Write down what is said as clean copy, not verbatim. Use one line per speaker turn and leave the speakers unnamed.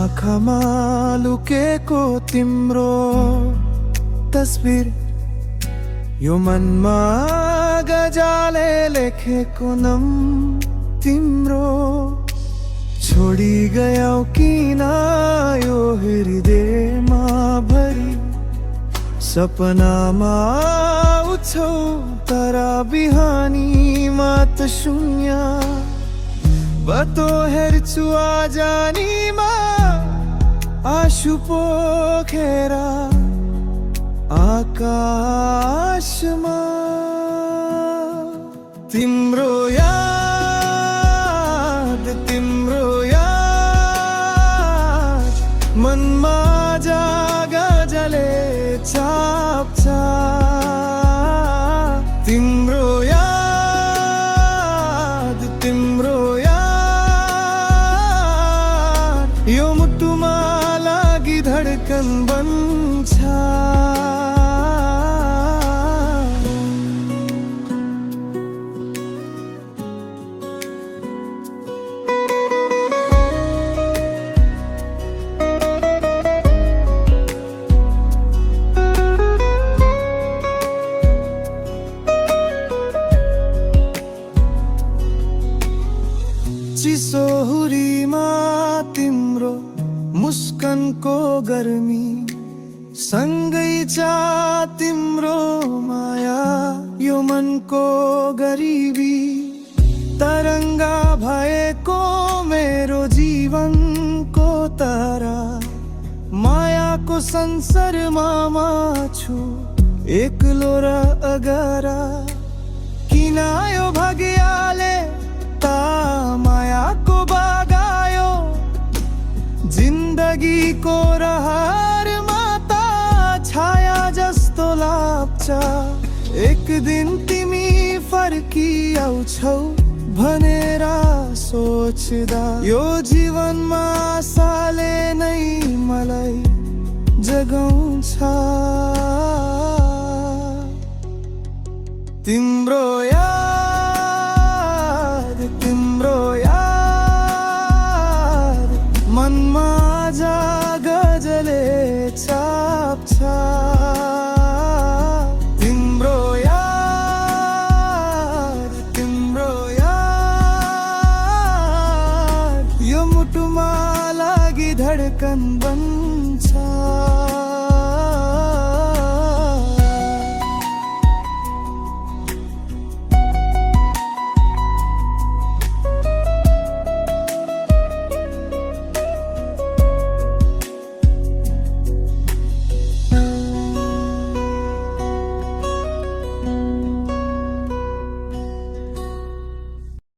आँखामा लुकेको तिम्रो तस्बिर, यो मनमा गजाले लेखेको नाम तिम्रो। छोडी गयौ किन यो हृदयमा भरी, सपनामा उठ्छौ तर बिहानीमा त शून्य। बाटो हेर्छु आजानीमा आँसु पोखेर आकाशमा। तिम्रो याद मनमा गजले छाप्छ। तिम्रो याद यो मुटुमा लागि धड्कन बन्छ। चिसो हुरीमा तिम्रो मुस्कानको गर्मी, सँगै छ तिम्रो माया यो मनको गरिबी। तरङ्गा भएको मेरो जीवनको तारा, मायाको संसारमा छु एक्लो र अगारा। किन यो भाग्यले ता मायाको बगायो, जिन्दगीको रहरमा ता छाया जस्तो लाग्छ। एक दिन तिमी फर्किआउँछौ भनेर सोच्दा, यो जीवनमा आशाले नै मलाई जगाउँछ। तिम्रो याद मनमा गजले छाप्छ। तिम्रो याद यो मुटुमा लागि धड्कन बन्छ।